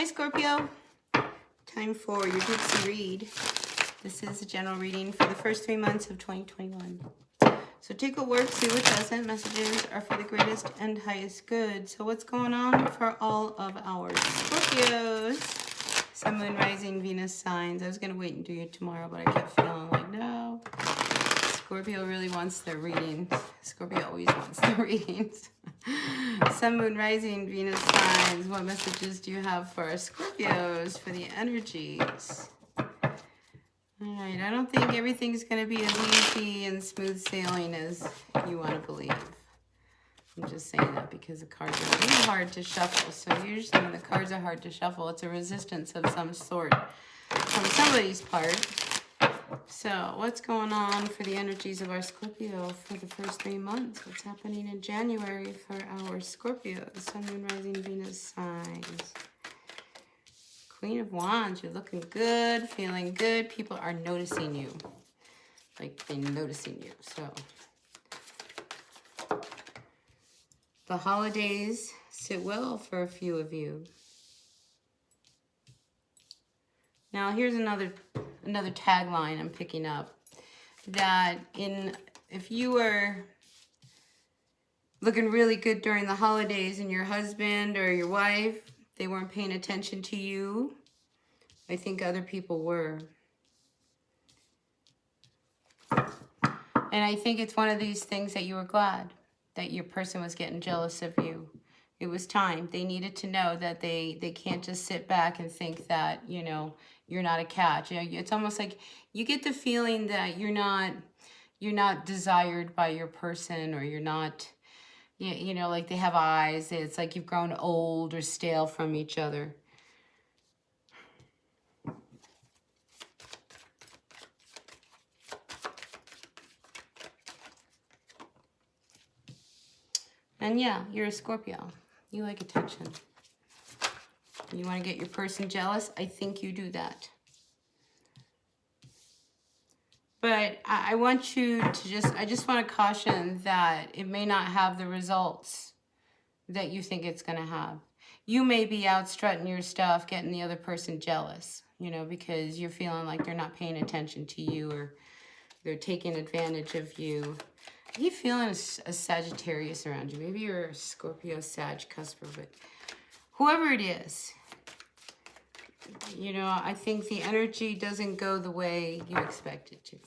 Hi, Scorpio. Time for your Deep Sea read. This is a general reading for the first 3 months of 2021. So take what works, see what doesn't. Messages are for the greatest and highest good. So what's going on for all of our Scorpios? Sun, Moon, Rising, Venus signs. I was going to wait and do it tomorrow, but I kept feeling like, no. Scorpio really wants their readings. Scorpio always wants their readings. Sun, Moon, Rising, Venus signs. What messages do you have for our Scorpios for the energies? All right, I don't think everything's going to be as easy and smooth sailing as you want to believe. I'm just saying that because the cards are really hard to shuffle. So usually when the cards are hard to shuffle, it's a resistance of some sort from somebody's part. So what's going on for the energies of our Scorpio for the first 3 months? What's happening in January for our Scorpio? The Sun, Moon, Rising, Venus signs. Queen of Wands, you're looking good, feeling good. People are noticing you. Like they're noticing you. So the holidays sit well for a few of you. Now here's another tagline I'm picking up, that if you were looking really good during the holidays and your husband or your wife, they weren't paying attention to you, I think other people were. And I think it's one of these things that you were glad that your person was getting jealous of you. It was time. They needed to know that they can't just sit back and think that, you know, you're not a catch. You know, it's almost like you get the feeling that you're not desired by your person, or you're not, you know, like they have eyes. It's like you've grown old or stale from each other. And yeah, you're a Scorpio. You like attention. You want to get your person jealous? I think you do that. But I want you to I just want to caution that it may not have the results that you think it's going to have. You may be out strutting your stuff, getting the other person jealous, you know, because you're feeling like they're not paying attention to you, or they're taking advantage of you. Are you feeling a Sagittarius around you? Maybe you're a Scorpio, Sag, cusper, but whoever it is, you know, I think the energy doesn't go the way you expect it to.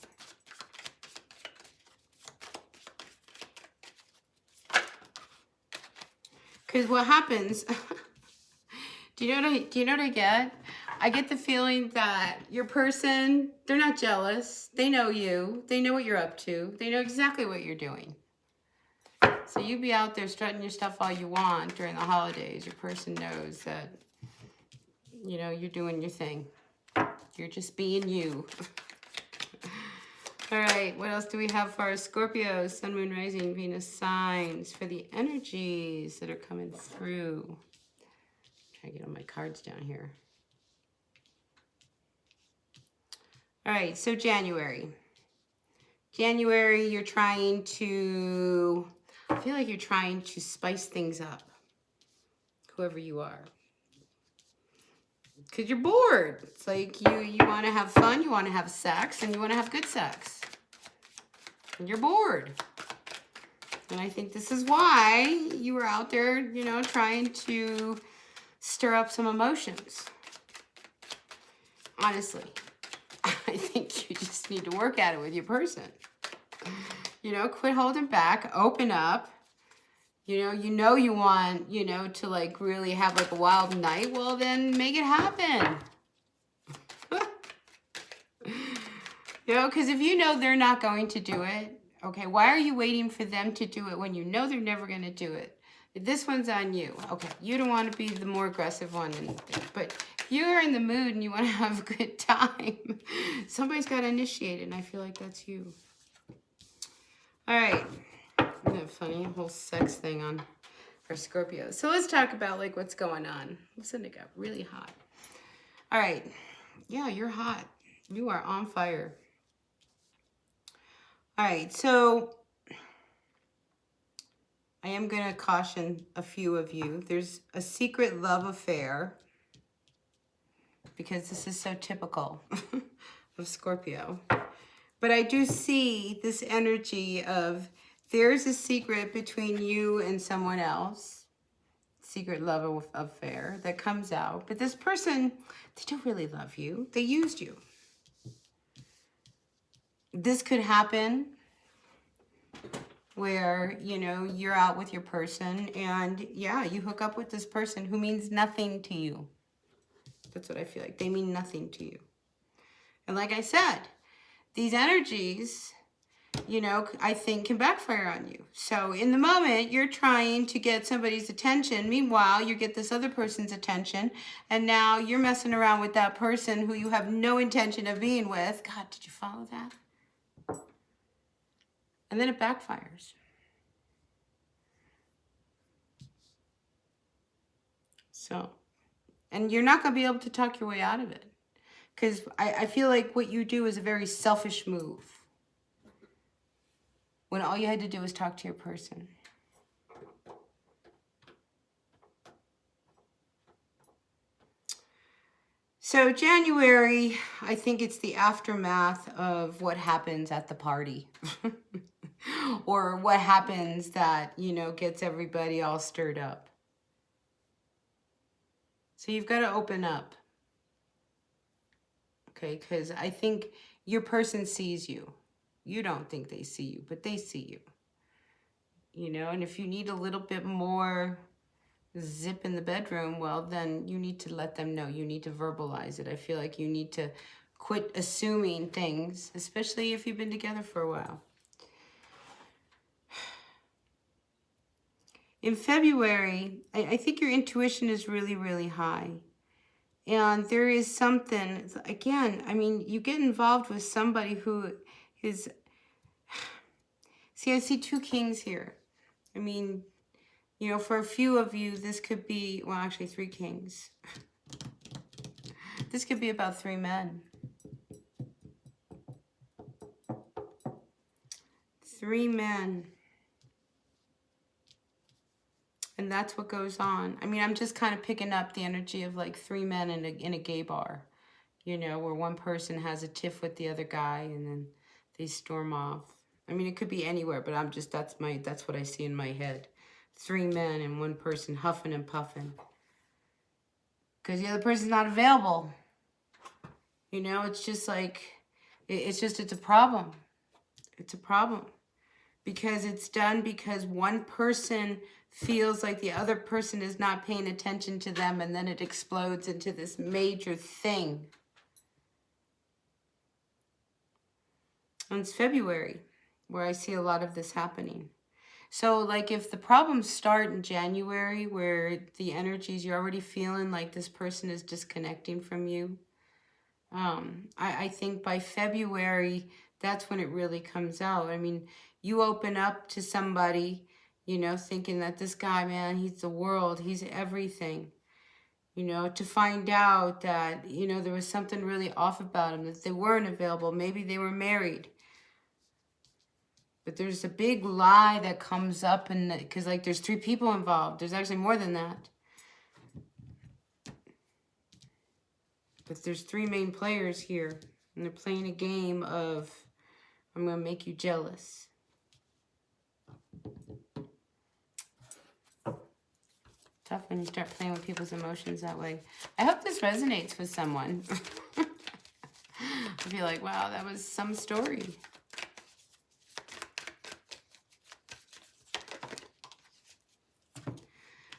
Because what happens, do you know what I get? I get the feeling that your person, they're not jealous. They know you. They know what you're up to. They know exactly what you're doing. So you be out there strutting your stuff all you want during the holidays. Your person knows that, you know, you're doing your thing. You're just being you. All right, what else do we have for our Scorpios? Sun, Moon, Rising, Venus signs for the energies that are coming through. Try to get all my cards down here. All right, so January. January, you're trying to, I feel like you're trying to spice things up, whoever you are. Because you're bored. It's like you want to have fun, you want to have sex, and you want to have good sex. And you're bored. And I think this is why you were out there, you know, trying to stir up some emotions. Honestly. I think you just need to work at it with your person. You know, quit holding back, open up. You know you want, you know, to like really have like a wild night. Well, then make it happen. You know, because if you know they're not going to do it, okay, why are you waiting for them to do it when you know they're never going to do it? This one's on you. Okay, you don't want to be the more aggressive one, but if you're in the mood and you want to have a good time, somebody's got to initiate it, and I feel like that's you. All right. Isn't that funny? A whole sex thing on our Scorpio. So let's talk about like what's going on. Listen, it got really hot. All right. Yeah, you're hot. You are on fire. All right. So I am going to caution a few of you. There's a secret love affair because this is so typical of Scorpio. But I do see this energy of there's a secret between you and someone else, secret love affair that comes out. But this person, they don't really love you. They used you. This could happen where, you know, you're out with your person and yeah, you hook up with this person who means nothing to you. That's what I feel like. They mean nothing to you. And like I said, these energies, you know, I think can backfire on you. So in the moment, you're trying to get somebody's attention. Meanwhile, you get this other person's attention. And now you're messing around with that person who you have no intention of being with. God, did you follow that? And then it backfires. So, and you're not going to be able to talk your way out of it. Because I feel like what you do is a very selfish move. When all you had to do was talk to your person. So January, I think it's the aftermath of what happens at the party. Or what happens that, you know, gets everybody all stirred up. So you've got to open up. Okay, because I think your person sees you. You don't think they see you, but they see you. You know, and if you need a little bit more zip in the bedroom, well, then you need to let them know. You need to verbalize it. I feel like you need to quit assuming things, especially if you've been together for a while. In February, I think your intuition is really, really high. And there is something, again, I mean, you get involved with somebody who is, see, I see two kings here. I mean, you know, for a few of you, this could be, well, actually 3 kings. This could be about 3 men. 3 men. And that's what goes on. I mean, I'm just kind of picking up the energy of like 3 men in a gay bar, you know, where one person has a tiff with the other guy and then they storm off. I mean, it could be anywhere, but I'm just, that's what I see in my head. 3 men and one person huffing and puffing. Because the other person's not available. You know, it's just like, it's a problem. It's a problem. Because it's done because one person feels like the other person is not paying attention to them, and then it explodes into this major thing. And it's February where I see a lot of this happening. So like if the problems start in January where the energies, you're already feeling like this person is disconnecting from you, I think by February, that's when it really comes out. I mean, you open up to somebody, you know, thinking that this guy, man, he's the world, he's everything, you know, to find out that, you know, there was something really off about him, that they weren't available. Maybe they were married. But there's a big lie that comes up, and because like there's 3 people involved. There's actually more than that. But there's 3 main players here, and they're playing a game of, I'm going to make you jealous. Tough when you start playing with people's emotions that way. I hope this resonates with someone. I feel like, wow, that was some story.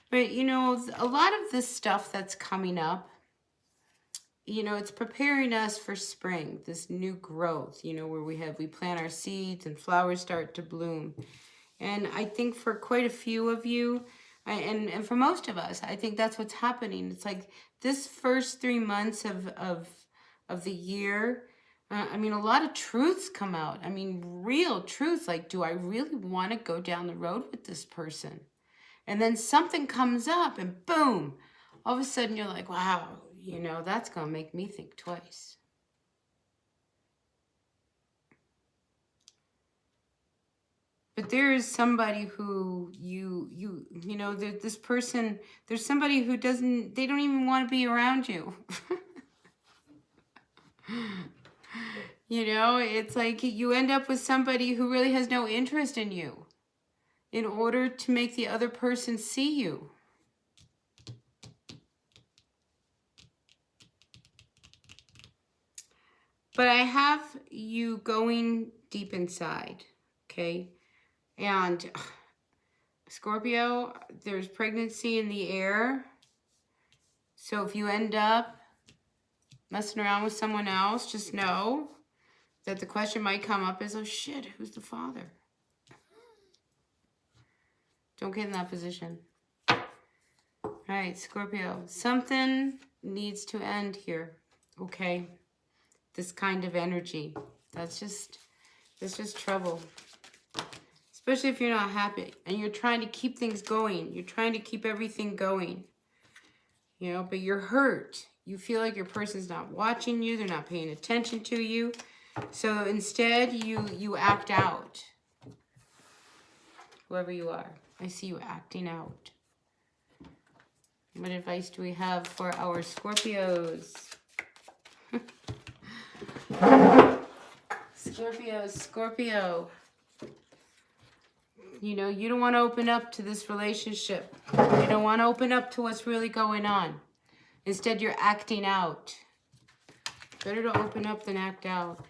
But, you know, a lot of this stuff that's coming up, you know, it's preparing us for spring, this new growth, you know, where we plant our seeds and flowers start to bloom. And I think for quite a few of you, and for most of us, I think that's what's happening. It's like this first 3 months of the year, I mean, a lot of truths come out. I mean, real truths, like, do I really want to go down the road with this person? And then something comes up and boom, all of a sudden you're like, wow, you know, that's going to make me think twice. But there is somebody who you know, this person, there's somebody who they don't even want to be around you. You know, it's like you end up with somebody who really has no interest in you in order to make the other person see you. But I have you going deep inside, okay? And Scorpio, there's pregnancy in the air. So if you end up messing around with someone else, just know that the question might come up is, oh shit, who's the father? Don't get in that position. All right, Scorpio, something needs to end here, okay? This kind of energy. That's just trouble. Especially if you're not happy and you're trying to keep things going. You're trying to keep everything going. You know, but you're hurt. You feel like your person's not watching you. They're not paying attention to you. So instead, you act out. Whoever you are. I see you acting out. What advice do we have for our Scorpios? Scorpio. You know, you don't want to open up to this relationship. You don't want to open up to what's really going on. Instead, you're acting out. Better to open up than act out.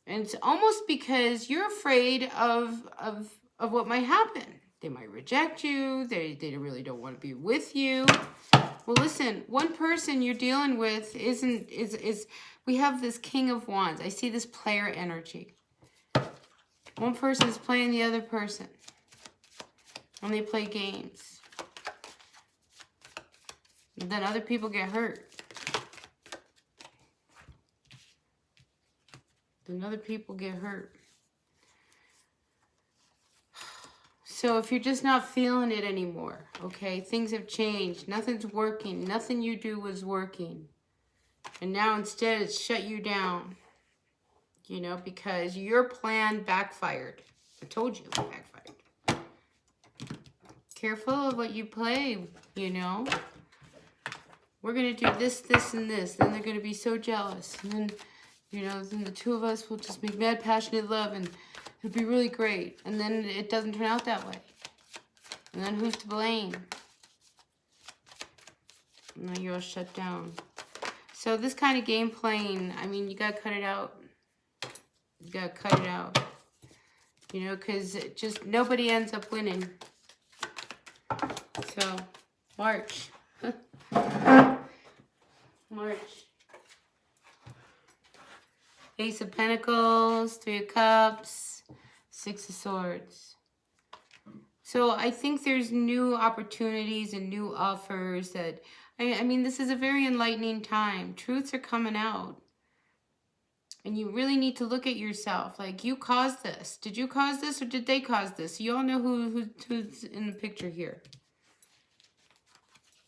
And it's almost because you're afraid of what might happen. They might reject you. They really don't want to be with you. Well, listen, one person you're dealing with is we have this King of Wands. I see this player energy. One person is playing the other person. And they play games. And then other people get hurt. Then other people get hurt. So if you're just not feeling it anymore, okay, things have changed. Nothing's working. Nothing you do was working. And now instead it's shut you down. You know, because your plan backfired. I told you it backfired. Careful of what you play, you know. We're going to do this, this, and this. Then they're going to be so jealous. And then, you know, then the two of us will just make mad, passionate love. And it'll be really great. And then it doesn't turn out that way. And then who's to blame? And now you're all shut down. So this kind of game playing, I mean, you got to cut it out. You got to cut it out. You know, because just nobody ends up winning. So, March. March. Ace of Pentacles, Three of Cups, Six of Swords. So I think there's new opportunities and new offers that, I mean, this is a very enlightening time. Truths are coming out. And you really need to look at yourself. Like, you caused this. Did you cause this or did they cause this? You all know who's in the picture here.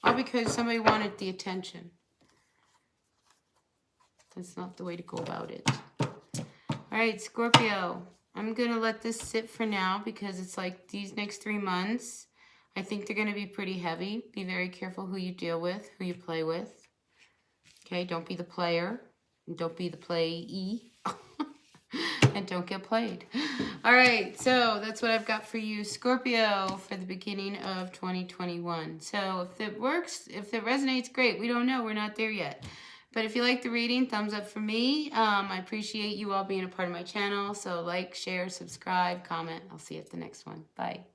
All because somebody wanted the attention. That's not the way to go about it. All right, Scorpio. I'm going to let this sit for now because it's like these next 3 months, I think they're going to be pretty heavy. Be very careful who you deal with, who you play with. Okay, don't be the player. And don't be the playee. And don't get played. All right, so that's what I've got for you, Scorpio, for the beginning of 2021. So if it works, if it resonates, great. We don't know. We're not there yet. But if you like the reading, thumbs up for me. I appreciate you all being a part of my channel. So like, share, subscribe, comment. I'll see you at the next one. Bye.